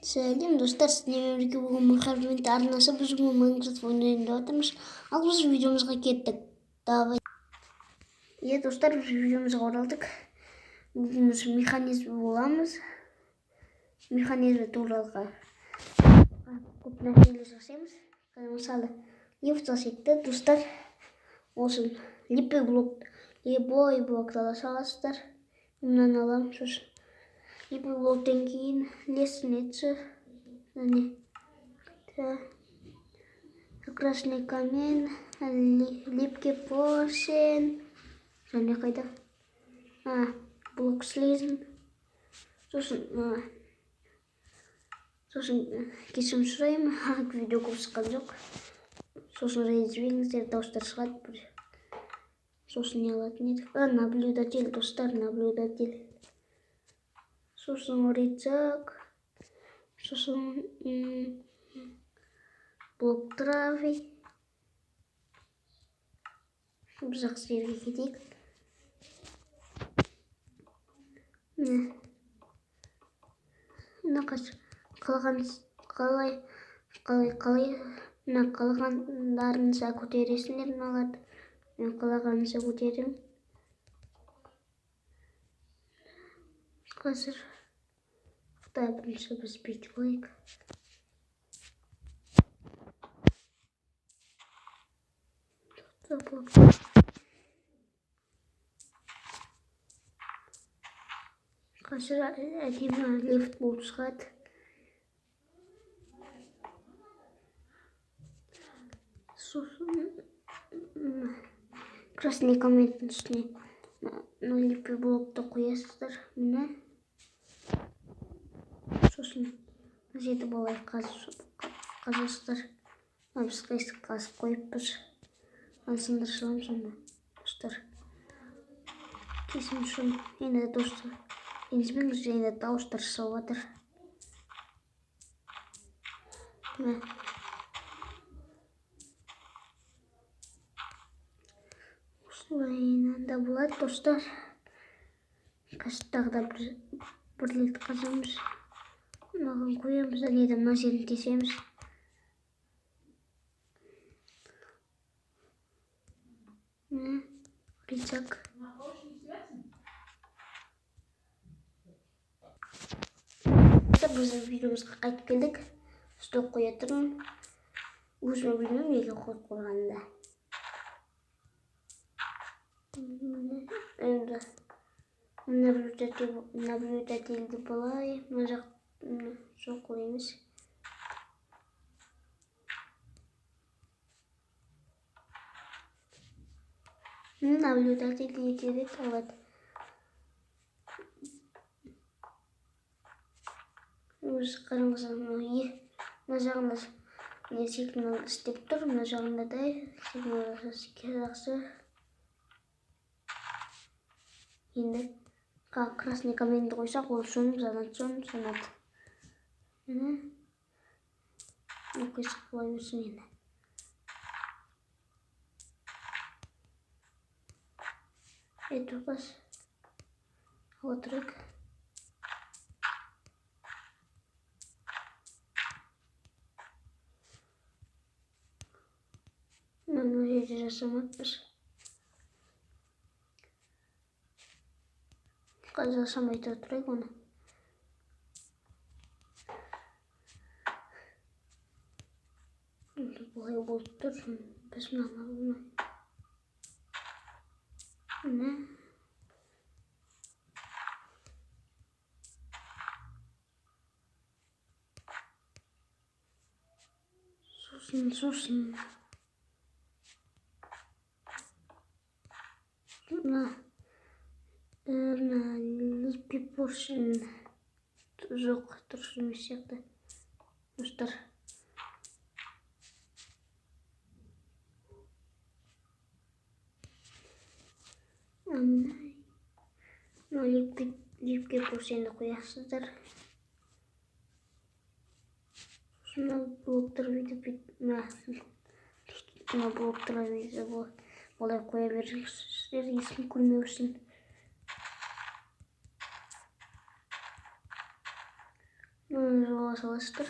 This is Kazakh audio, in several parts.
Сәлем достар, сіздермен бірге бүгін Махарбент арнасы біз бүгін Майнкрафт ойнайында жатырмыз. Ал біз видеомызға кеттік. Давай. Достар, біз видеомызға оралдық. Бүгін біз механизм боламыз. Механизм туралы көп нәрселер жасаймыз. Мысалы, лифт секті достар. Осыны любой блоктан саласыздар. Мынаны аламын сосын. Любой блоктан кейін лестница. Красный камень, липкий поршень. Және қайда? Блок слизм. Сосын кешірім сұраймын, видео көп шыққан жоқ. Сосын ренжімеңіздер, дауыстар шығады. Сосын не алатын едік? Наблюдатель, достар, наблюдатель. Сосын рюкзак. Сосын блок травы. Біз жақсы жерге кетейік. Қалағандарыңызға көтересіңдер мыналарды. Мен қалағаныңызға көтеремін. Қазір бірінші біз бүйтіп қойық. Қазір әдемі лифт болып шығады. Сосын красный каменьдің үстіне липкий блокты қоясыздар. Міне. Сосын жеті болай қазасыздар. Біз қайсық қасып қойыппыз. Сындыр шығам сонда. Достар. Кесім үшін енді достар. Ренжімеңіз, енді дауыстар шығып жатыр. Осылайынан да болады, достар. Қазір тағы да бір рет қазамыз. Мынаған қоямыз, әлейді мына жерін кесеміз. Рюкзак. Біз видеомызға қайтып келдік. Стол қоя тұрмын. Өзіме білмеймін, неге қойып қойғанында. Енді наблюдательді былай. Мына жақ қойымыз. Наблюдательді етерек алады. Өзі қараңыздар, мына жағында сигнал істеп тұр, мына жағында да сигнал жақсы. Енді красный каменьді қойсақ, ол сонады. Қойсақ қой өсін енді. Тұрғыз отырық. Мына жерде жасамақпыз. Қазір жасамайды отырайық оны. Бұлай болып тұр. Біз мынаны алмай. Сосын. Липкий поршень жоқ, дұрыс емес сияқты. Достар. Липкий поршеньді қоясыздар. Сосын блоктар олай қоя беріңіздер, ешкім көрмеу үшін. Жола саласыздар.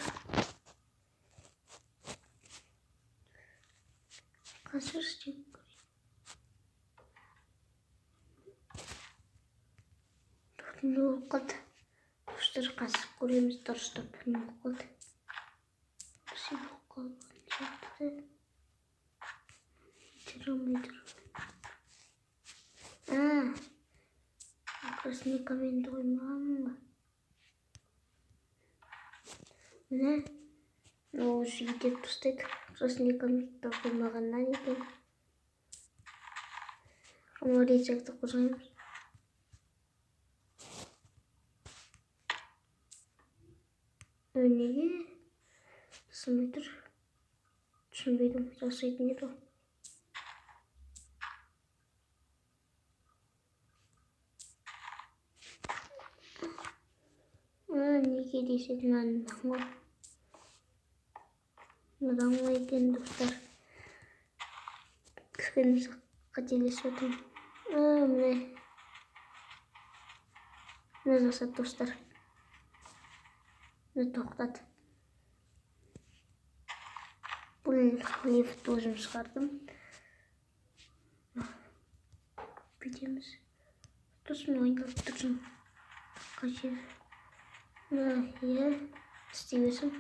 Қазір істеп көрейін. Не болып қалды? Достар, қазір көреміз дұрыстап. Не болып қалды? Все болып қалды. Термометр. Красный коммент қоймағанмын ба? Міне, ол жүйдеп тұстайды. Красный коммент қоймағаннан екен. Оны рецепті қозғаймыз. Неге жасамай тұр? Түсінбедім, жасайтын еді ол. Неге десек мәнінен ғой. Одан ғой екен, достар. Кішкене қателесіп отырмын. Міне жасады, достар. Тоқтат. Бұл лифт өзім шығардым. Бүйтеміз. Тұрсын, айналып тұрсын. Қажер. Істей берсін.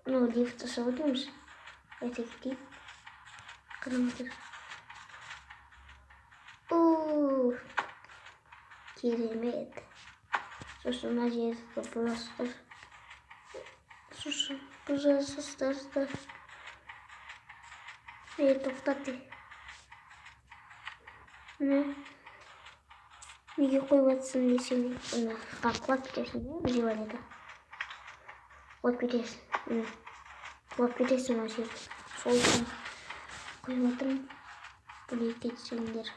Лифт жасап отырмыз. Қайта кетейік. Қараңыздар. Керемет. Сосын мына жерді бұзасыздар. Сосын бұзасыздар. Тоқтат. Неге қойып жатсың десең, құлап кетесің, вживанияда. Құлап кетесің. Құлап кетесің мына жерді. Сол үшін қойып жатырмын. Біле кетсеңдер.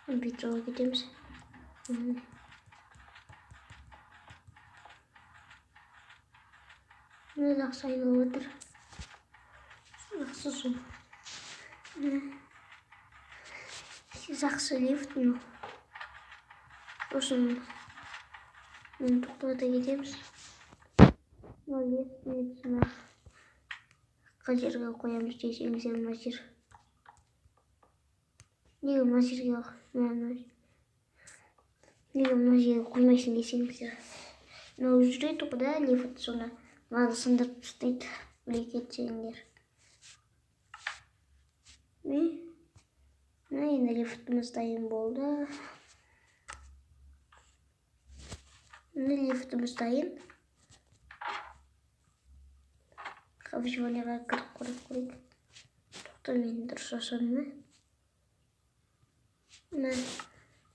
Битроға кетеміз. Міне жақсы айналып отыр. Жақсы су. Жақсы лифт. Сосын мен тоқтата кетеміз. Лифт нетсіна қай жерге қоямыз десеңіздер, мына жер. Неге мына жерге қоймайсың десеңіздер. Мынау жүреді ғой да, лифт соны мынаны сындырып тастайды. Біле кетсеңдер. Енді лифтіміз дайын болды. Лифтіміз дайын. Вживанияға кіріп көрейік. Тоқта мен дұрыс жасадым.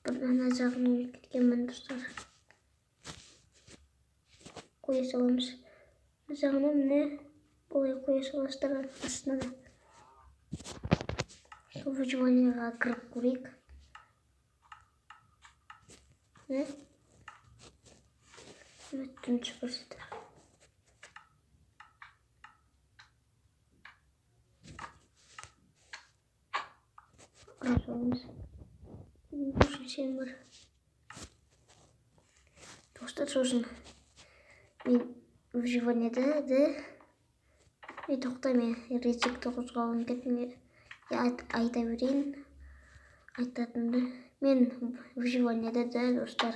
Ана жағын өліп кеткенмін, достар. Қоя саламыз. Ана жағына міне бұлай қоя саласыздар астына да. Сол вживанияға кіріп көрейік. Түнші көрсетті. Құрап саламыз. Көрсетсем бар. Достар, сосын мен вживанияда тоқтаймын. Рецепті қозғауын кетіне айта берейін. Айтатынды. Мен вживанияда достар.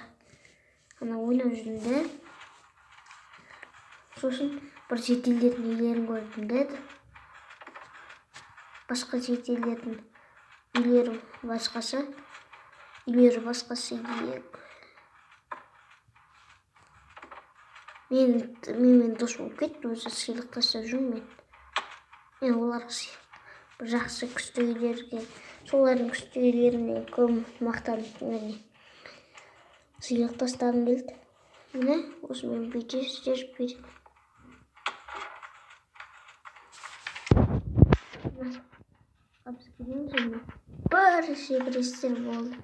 Ана ойнап жүрдім. Сосын бір шетелдердің үйлерін көрдім. Басқа шетелдердің үйлері басқасы. Үйлері басқасы. Мен дос болып кетті, өзі сыйлықтаса жүрмін. Мен оларға бір жақсы күшті үйлерге, солардың күшті үйлеріне көп мақтанып сыйлықтастағым келді. Міне, осымен бүйтесіздер. Қапсы келеміз енді. Бар секреттер болды.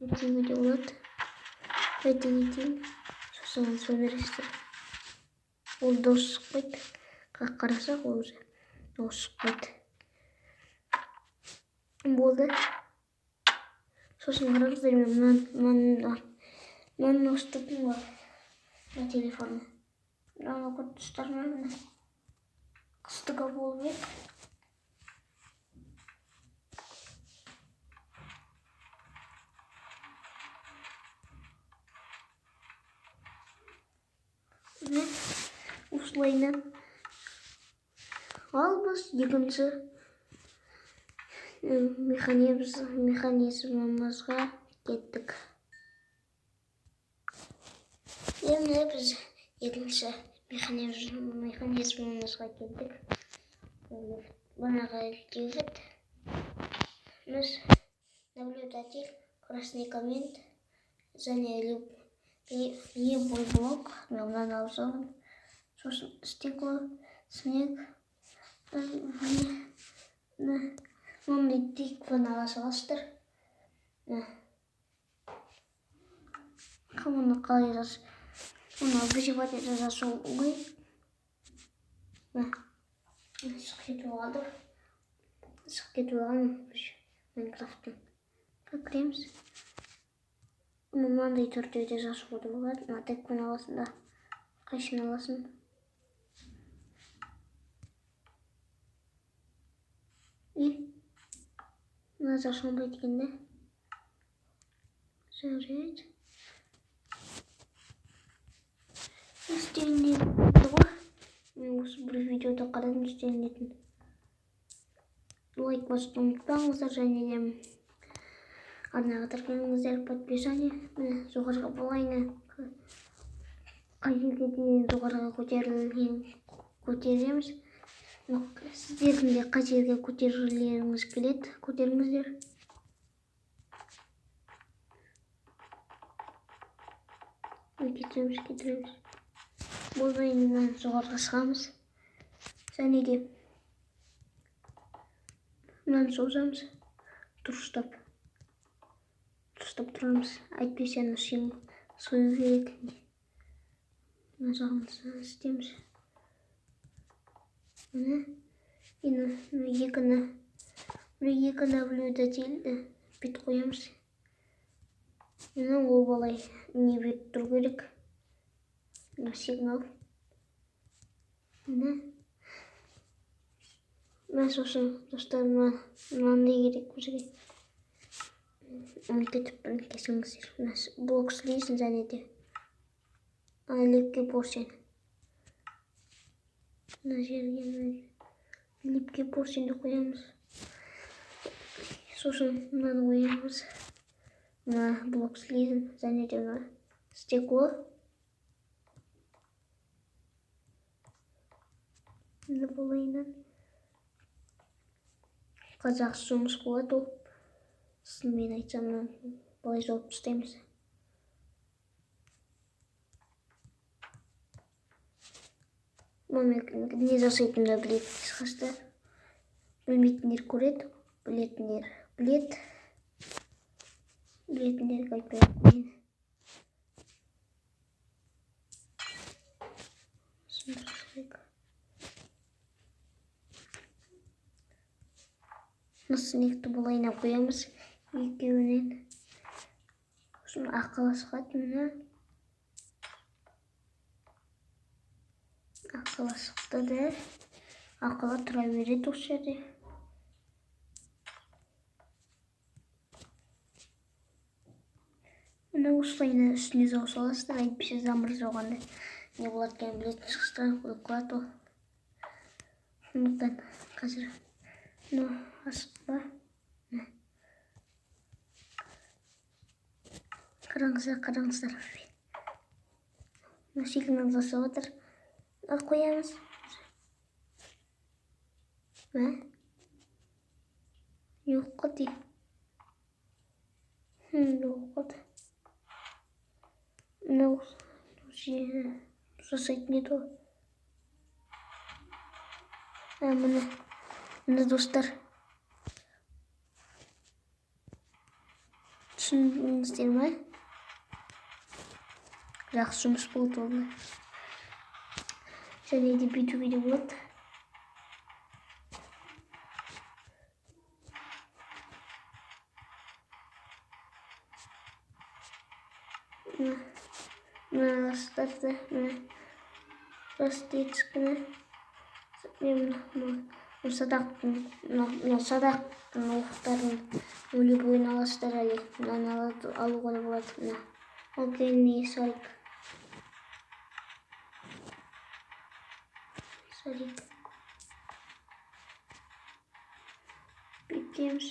Ертең видео болады. Қайта кетейін. Сосын бересіздер. Ол дос қойды. Қарасақ ол шықпайды. Болды. Сосын қараңыздар, мен мынаны ұстадым ғой, телефонды. Мынаны көріп тұрсыздар ма? Қыстыға болып еді. Осылайынан ал біз екінші механизмімізға кеттік. Енді біз екінші механизмімізға кеттік. Бұнаға келдік. Біз наблюдатель, красный коммент, және любой блок. Мен мынаны алып саламын. Сосын стекло, снег, мынандай тикваны ала саласыздар. Мұны қалай жазасыз? Мұны выживать жазу оңай. Шығып кетіп алған Майнкрафттың. Кіреміз. Мынандай төртеуде жазуға да болады. Мына тикваны аласың да, қайсыны аласың? Мына зашылмайды екен де. Жарайды. Істелінетін ғой. Мен осы бір видеода қарадым істелінетін. Лайк басуды ұмытпаңыздар, және де арнаға тіркеліңіздер, подписание. Міне жоғарғы болайны қай жерге дейін жоғарыға көтереміз. Сіздердің де қай жерге көтерілгіңіз келеді, көтеріңіздер. Кетіреміз. Болайынан жоғарыға шығамыз. Және де мынаны созамыз. Дұрыстап тұрамыз. Әйтпесе ана сою керек. Мына жағымызды істейміз. Мына екі наблюдательді бет қоямыз. Мына ол балай не бет тұр керек. Сигнал. Мен сосын достар, мынандай керек бізге. Кетіп бірін кесіңіздер. Блок слизін және де липкий поршень. Мына жерге липкий поршеньді қоямыз. Сосын мынаны қоямыз. Мына блок слизін және де мына стекло. Мына болайынан қазақша жұмыс болады ол. Мен айтсам, былай жауып тастаймыз. Не жасайтынымды білесіз қастар. Білмейтіндер көреді, білетіндер біледі. Білетіндерге айтпай қояйын. Снегті болайына қоямыз. Екеуінен. Сосын ақылы шығады мына. Ақылы шықты да. Ақылы тұра береді осы жерде. Мына осылайына үстіне жау саласыздар. Әйтпесе замыр жауғанда не болады екенін білетін шығыстар. Өліп қалады ол. Сондықтан қазір асық па? Қараңыздар. Сигнал жасап отыр. Қоямыз. Жоқ қой. Жоқ қой. Мынау жасайтын еді ғой. Міне достар. Түсіндіңіздер ме? Жақсы жұмыс болды ол. Және де бүйтуге де болады. Мына ағаштарды, растечкіні, садақтың оқтарын, любойын ағаштар әлі, мынаны алуға да болады. Мына огненный шарик. Бүйтеміз.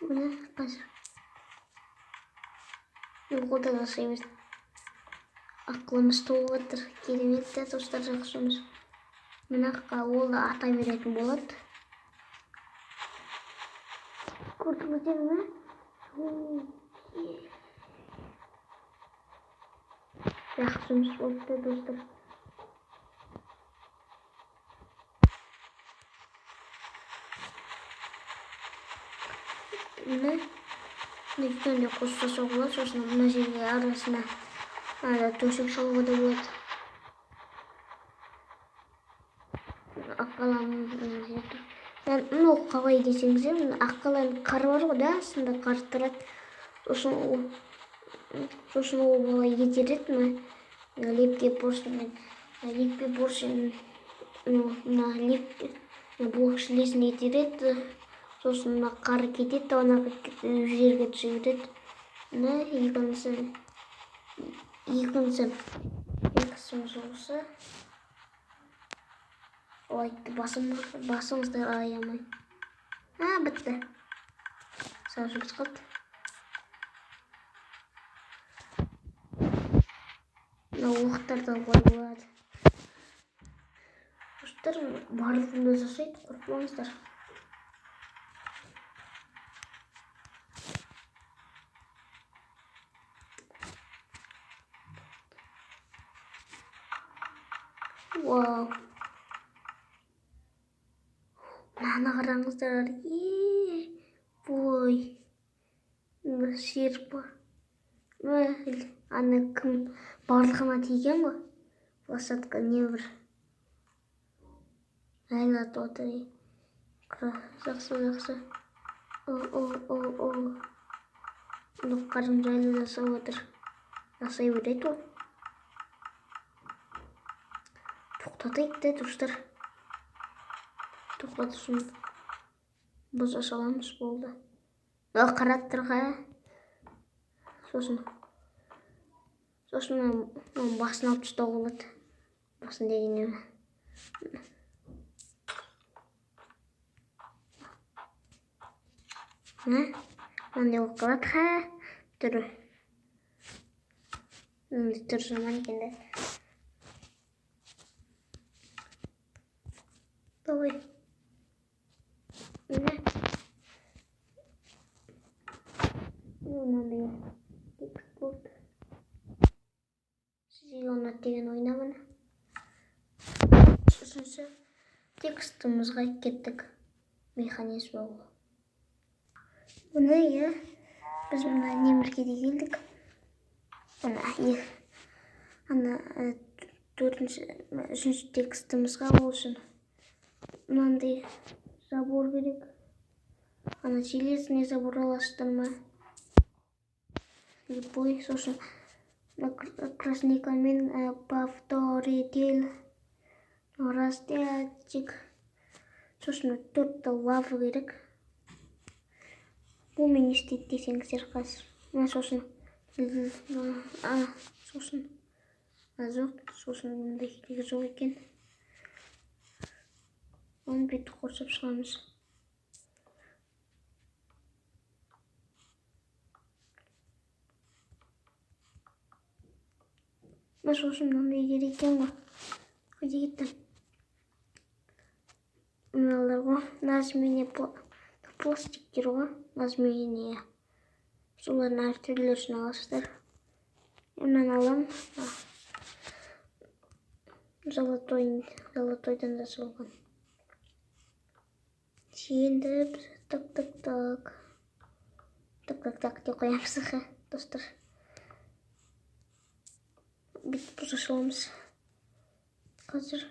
Міне қазір ода жасаймыз. Ақылымыз толып жатыр. Керемет те достар, жақсы жұмыс. Мына ол да ата беретін болады. Көрдіңіздер ме? Жақсы жұмыс болыпты достар. Міне екеуінде қоссаса болады, сосын мына жерге арасына төсек салуға да болады. Аққаланың жерді. Мынау қалай десеңіздер, аққаланың қар бар ғой да, астында қар тұрады. Сосын ол былай етереді, лепке поршень, мына блок шлесін етереді. Сосын мына қар кетеді, анағы жерге түсе береді. Мына екіншісіміз осы. Олайтты басымызды аямай. Бітті. Сау жұмыс қалды. Мына оқтарды алуға болады. Достар, барлығында жасайды, қорқпаңыздар. Вау. Мынаны қараңыздар. Бой. Шерпа. Аны кім барлығына тиген ғой. Лосатка не бір жайлатып отыр. Жақсы. Қарым жайлы жасап отыр. Жасай береді ол. Тоқтатайық та достар. Тоқтатышын біз жасаламыз болды. Қараттырға. Сосын басын алып тастауға болады. Басын дегенде. Мынандай болып қалады. Түрі жаман екен де. Давай. Мынандай текст болды. Сізге ұнады деген ойнамын. Үшінші текстімізға кеттік. Механизм ол. Бұны біз мына немірге де келдік. Үшінші текстімізға болсын. Мынандай забор керек. Железный забор аласыздар ма? Любой, сосын красникамен повторитель, растяжчик, сосын 4 лава керек. Бұл мен істейді десеңіздер қазір. Сосын жоқ, сосын мұндай керек жоқ екен. Оны бетті қосып шығамыз. Сосын мұндай керек екен ғой. Көде кеттім. Мыналар ғой. Нажмение пластиктер ғой. Нажмение. Солардың әртүрлерін аласыздар. Мынаны алам. Золотойдан жасалған. Енді так деп қоямыз, достар. бүйтіп жасай аламыз. Қазір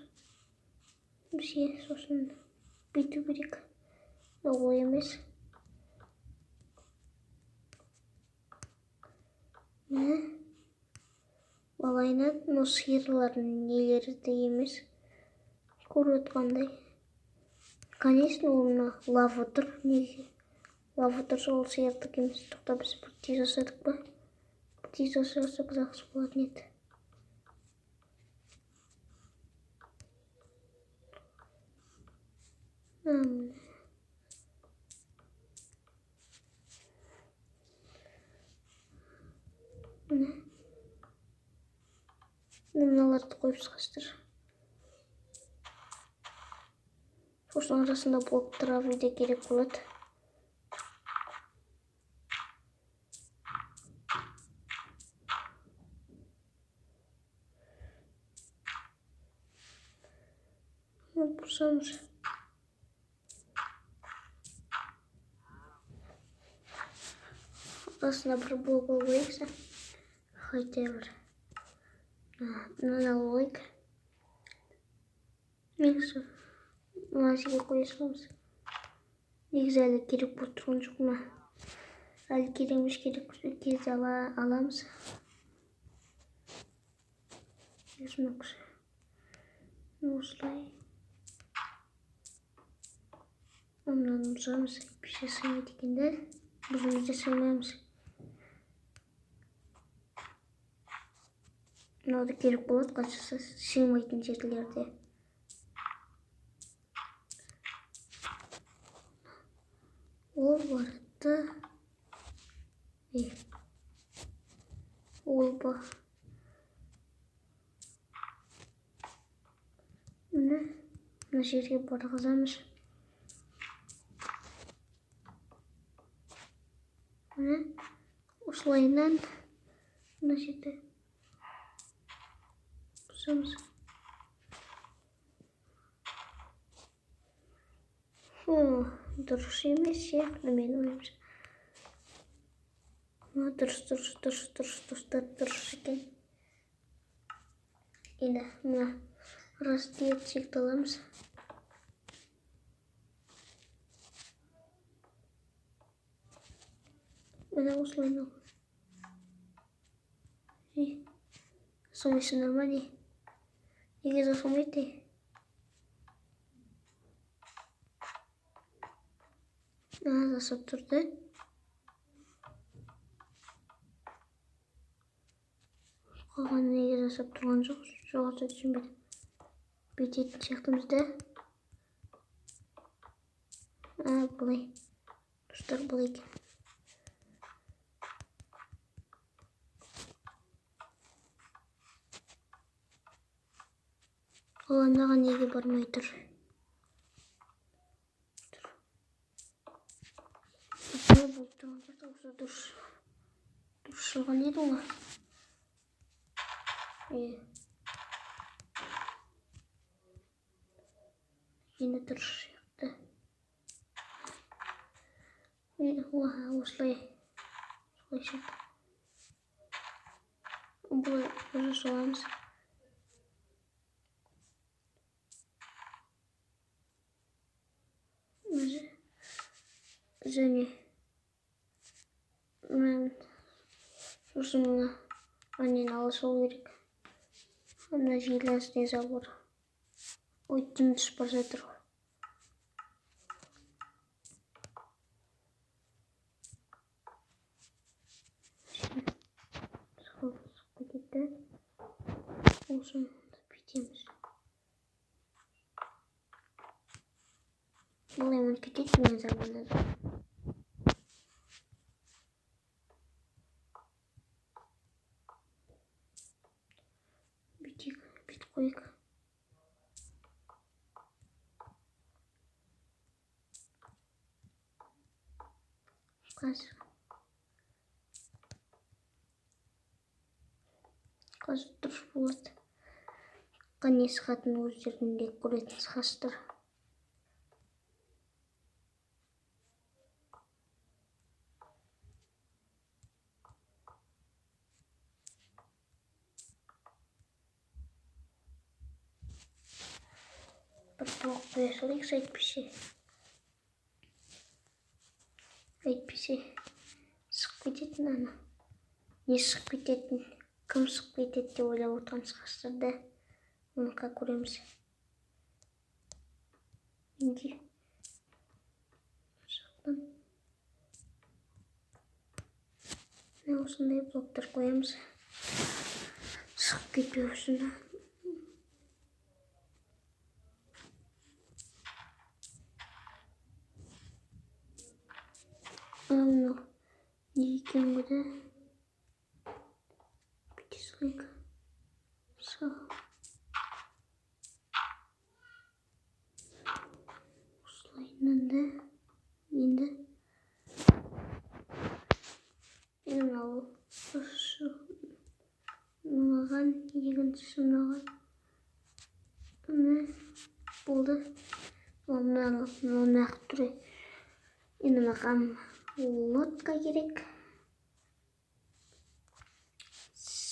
бізге сосын бүйту керек. Олай емес. Міне балайнат сиырлардың нелері де емес. Көріп отқандай. Конечно, оны лава тұр. Неге? Лава тұрса ол сиырдық емес. Тоқта біз бірдей жасадық па? Бірдей жасасақ жақсы болатын еді. Мыналарды қойып шығастыр. Сосын арасында блок травы да керек болады. Бұрсамыз. Арасына бір блок алайықса. Хотя бір. Мынаны алайық. Негізі мына жерге қоя саламыз. Негізі әлі керек болып тұрған жоқ ма? Әлі керемеш керек кезде аламыз. Осылай. Онdan ұзамыз. Bir şey сыймайды екен де. Біз өзде сыймаймыз. Мынау да керек болады, қашса сыймайтын жерлерде. Ол барды. Ол ба. Мына жерге барғызамыз. Осылайынан мына жерде бұзамыз. Дұрыс емес сияқты мен ойымша. Дұрыс екен. Енді мына расты етшекті аламыз. Мына осылайынан. Жасамайсыңдар ма не? Неге жасамайды? Жасап тұрды. Қалған неге жасап тұрған жоқ. Жоғарса түсінбеді. Бүйтетін сияқтымызда. Бұлай. Достар бұлай екен. Оламнаға неге бармай тұр? Дұрыс шыған еді оңа. Енді дұрыс шықты. Осылай шықты. Бұл өзі соламыз. Және мен сосын аннен алысу керек. Ана железный забор. Ой, дымдыс бар жатыр. Сықып кетті. Осын бүйтеміз. Бұлай мұн кетеді мен заманда. Бүйтіп қойық. Қазір дұрыс болады. Қане сығатын өздерінде көретін сығастыр. бір толық қоя салайықшы, әйтпесе шығып кететін ана. Не шығып кететін, кім шығып кетеді деп ойлап отырмыз қастарда. Оны көреміз. Енді осындай блоктар қоямыз. Шығып кетпеу үшін. Мынау не екен бұда? Бүйте салайық. Осылайынан да енді мынау мынаған екіншісі мынаған болды. Мынау түрі енді маған лодка керек.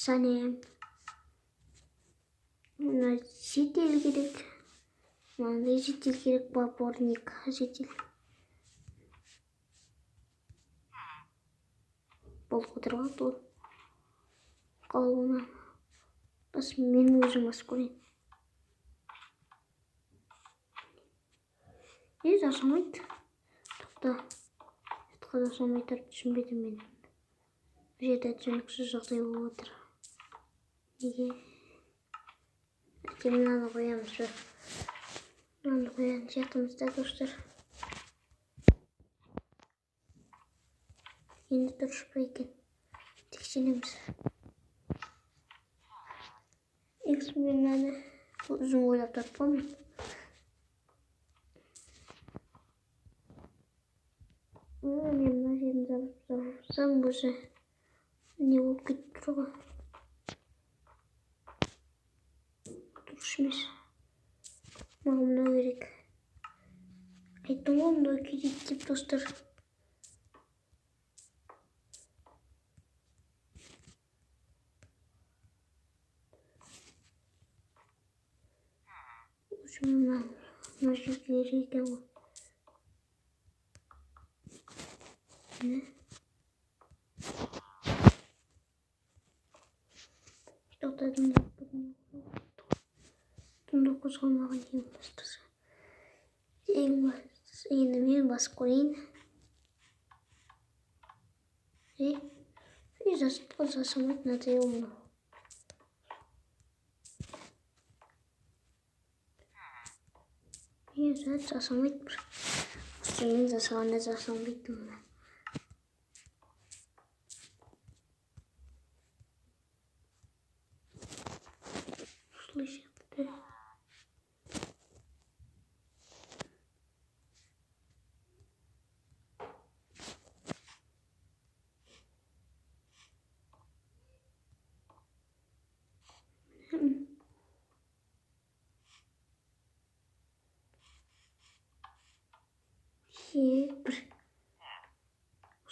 Және мына жедел керек. Мынандай жедел керек, баборник жедел. Болып отырған ол. Қалуына бас мен өзім бас көрейін. Жасамайды. Тоқта. Етқа жасамайды, түсінбедім мен. Бұл жерде түсініксіз жағдай болып отыр. Неге? Мынаны қоямыз. Мынаны қоян жатымызда, достар. Енді дұрыс па екен? Тексенеміз. Мен мынаны өзім ойлап таппамын. Мен мына жерін жабсам өзі не болып кетіп тұр ғой. Дұрыс емес. Маған мынау керек. Айттым ғой, мынау керек деп, достар. Мына жерлері екен ғой. Тоқтадым деп бұны қозғалмаған ең бастысы. Енді мен басып көрейін. Жасамайды, мынадай ол. Жасамайды бір. Мен жасағанда жасамайды мұны. Осылай сияқты. Бір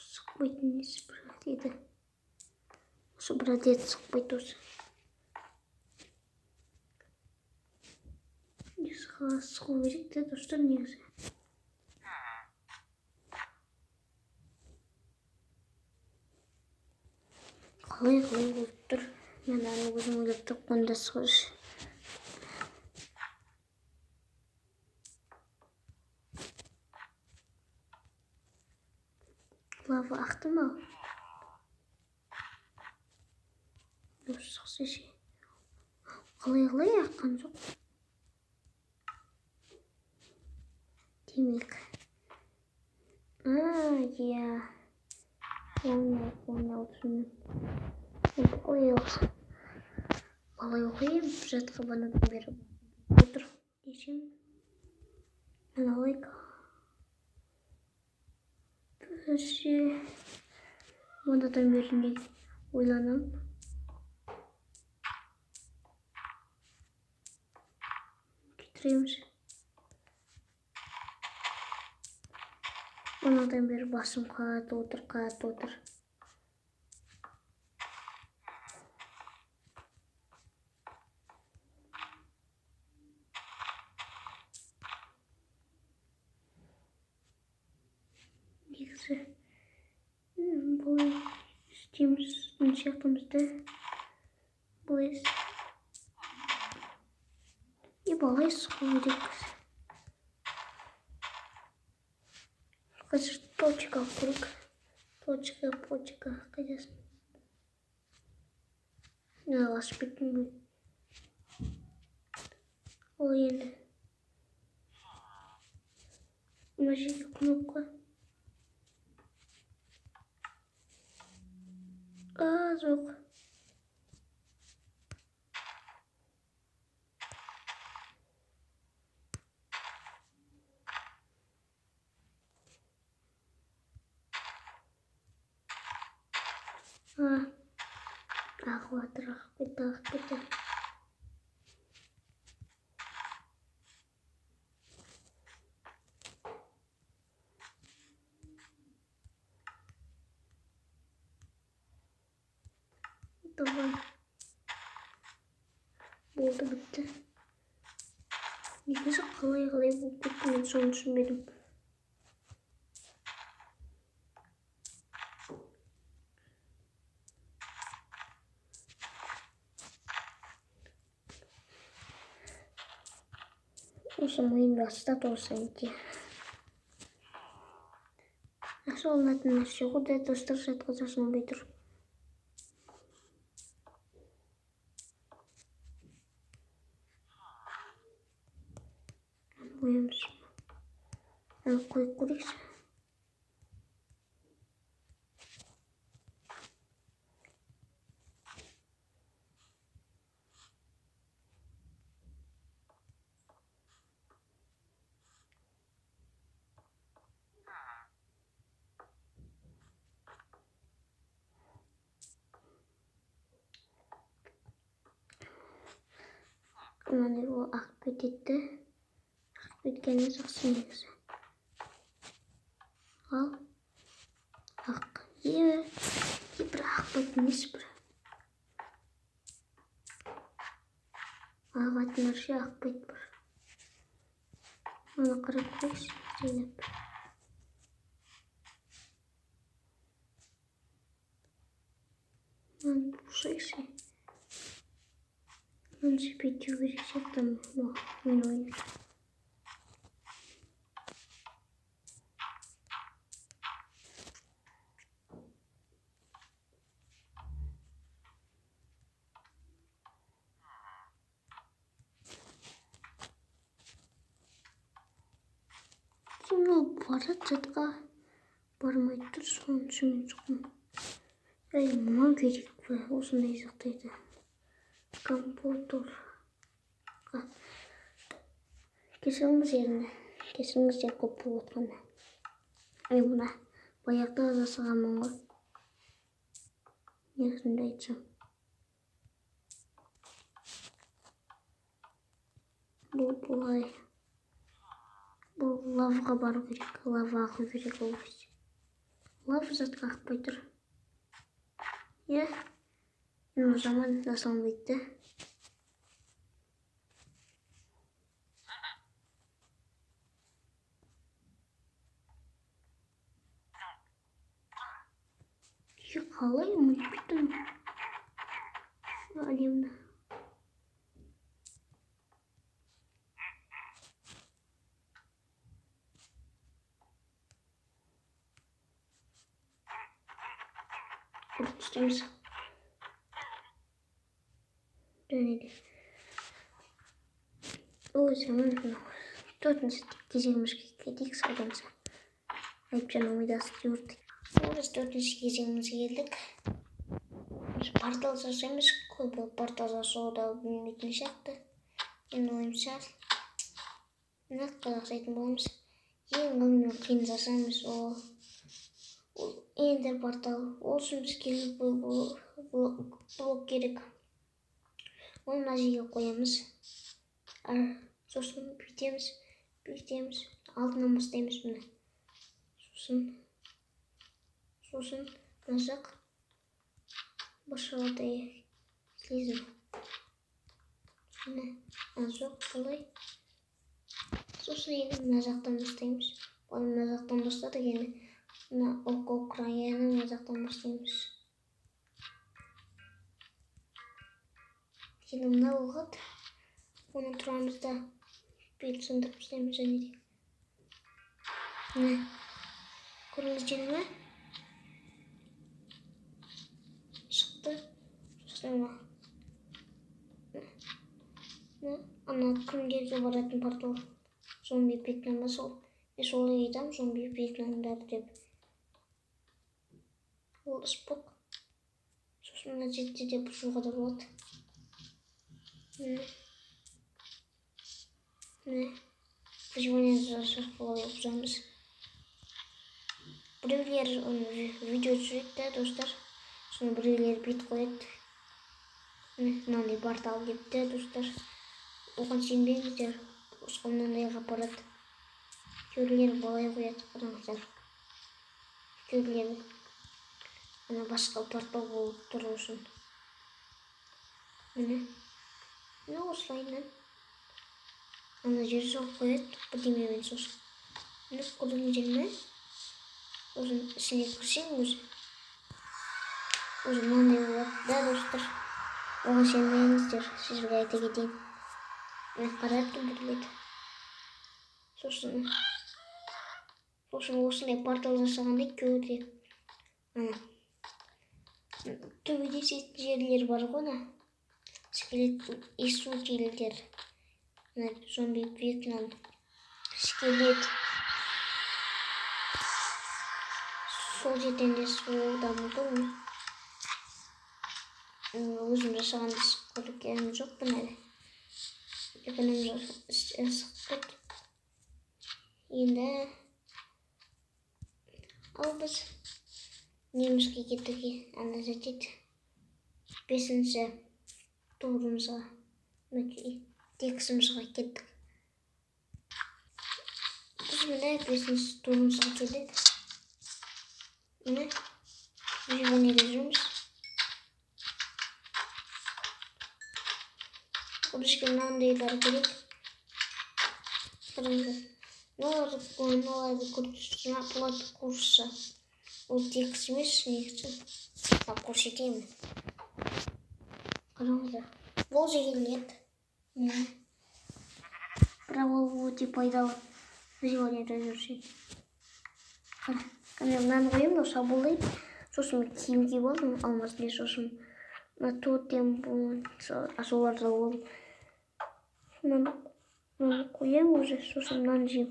сұқпайтын несі бір деді. Осы бір әдет сұқпайды осы. Сұқу керек те, достар, негізі. Қалай болып тұр. Мен аны өзім ойлап тапқанда сұғыш. Лава ақты ма? Дұрыс сұқса ше. Қалай аққан жоқ. Демек. Иә. Оны түсінем. Қалай оқиым? Жатқа банадан бері отыр десем. Алайық. Бірінші банадан бері не ойланам. Кетіреміз. Банадан бері басым қатты отыр. Теміздің сияқтымызды бұлайыз. Балайыз қою керек. Қазір точка құрық. Точка. Қайдасын. Ашып кеттім бұл. Ол енді. Мына жерге кнопка. Жоқ. Ағып кетті. Давай. Болды бітті. Негізі қалай болып кетті, мен соны түсінбедім. Осы миымда астат осы әнте. Сол олатын нәрсе ғой, достар жатқызасын олбай тұр. Қоямыз. Қойып көрейікші. Мынандай ол ағып кетеді. Ағып кеткені жақсы негізі. Ал ақ. Бір ағып емес бір. Ағатын нәрсе ағып бір. Оны қарап көрейікші, жайлап. Мынаны бұшайықшы. Мынаны сөйтеу керек сияқты. Мен ойым. Ол барады жатқа бармайды тұр, соны түсінген жоқпын. Мынау керек пе, осындай сақтайды. Компьютер. Кешіріңіздер көп болып отқанда. Мына баяғыда жасағанмын ғой. Негізінде айтсам. Бұл бұлай. Бұл лавға бару керек, лава ағу керек ол кезде. Лава затқа ақпай тұр. Мен жаман жасалмайды. Қалай мұйттым әлемді. Құртыстымыз. Дөнеді. Ой, заман бұны. Төртінші кезеңімізге кетейік сайданса. Айыпжан омидасы көрдік. Біз төртінші кезеңімізге келдік. Портал жасаймыз, көп портал жасауды білмейтін сияқты. Мен ойымша нақты жасайтын боламыз. Ең қиын жасаймыз ол ендер портал. Ол үшін бізге блок керек. Оны мына жерге қоямыз. Сосын бүйтеміз, алтынан бастаймыз бұны. Сосын мына жақ башыладай слизм. Жоқ бұлай. Сосын енді мына жақтан бастаймыз. Мына жақтан бастадық енді. Мына око краяны мына жақтан бастаймыз. Енді мына болғат. Оны тұрамызда бет сындырып істейміз және де. Міне. Көріңіздер ме? Шықты. Сосын ана күндерге баратын портал. Зомби пейтнамы сол. Мен солай айтам, зомби пейтнамдар деп. Ол спок. Сосын мына жерде де бұзуға да болады. Міне. Выживание жасап қалай бұзамыз. Біреулер видео түсіреді да, достар. Соны біреулер бет қояды. Мынандай портал деп те, достар. Оған сенбеңіздер. Осыған мынандайға апарады. Кейбіреулер былай қояды, қараңыздар. Кейбіреулер ана басқа портал болып тұру үшін. Міне осылайынан. Ана жер соғып қояды, бірдемемен сосын. Міне көрдіңіздер ме? Өзін ішіне кірсең өзі мынандай болады да, достар. Оған сенбеңіздер, сізге айта кетейін. Мен қарап біледі. Сосын осындай портал жасағанда көбірек төбеде сетін жерлер бар ғой, скелет есту жерлер. Зомби пейтнам, скелет. Сол жерден де суылда мүмкін. Өзім жасағанды көргенім жоқпын әлі. Екінім жасықпыд. Енді ал біз немізге кеттіге ана жетет 5-ші турымызға тексімізға кеттік. Біз міне 5-ші турымызға келдік. Міне выживаниеде жүрміз. Бізге мынандайлар керек. Қараңыздар. Мыналарды көрсеткен плат курсы. Ол текст емес, негізі. Көрсетемін. Қараңыздар. Бұл жегілет. Бірақ ол өте пайдалы. Выживаниеде жүрсек. Мен мынаны қойым, осы абылдайды. Сосын мен киім киіп алдым, алмасында сосын тотем соларда ол. Мынаны қоям уже, сосын мынаны жейм.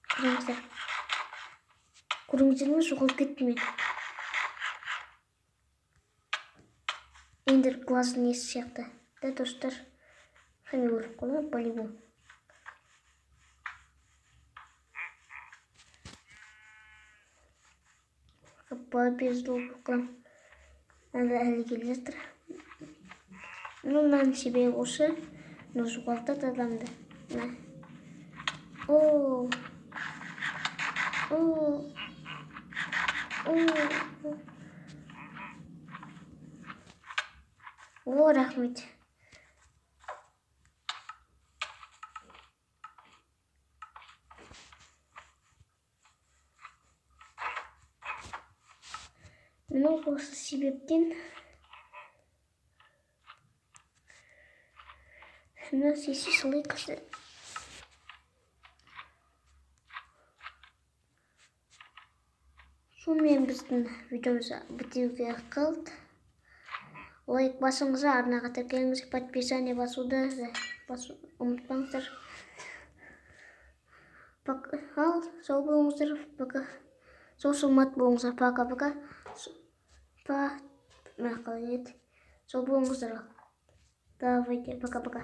Қараңыздар. Көріңіздер ме, жоғалып кетті мен. Ендер глазын несі сияқты. Да, достар. Қане көріп қойған, по-любому. Бездол бұққан. Әлі келе жатыр. Мынаның себебі осы. Жоғалтады адамды. О, рахмет. Мынау осы себептен мына сесі солай кісі. Сонымен біздің видеомыз бітуге қалды. Лайк басыңызға, арнаға тіркеліңіз, подписание басуды ұмытпаңыздар. Ал сау болыңыздар. Сау саламат болыңыздар. Пока-пока. Сау болыңыздар. Давайте, пока-пока.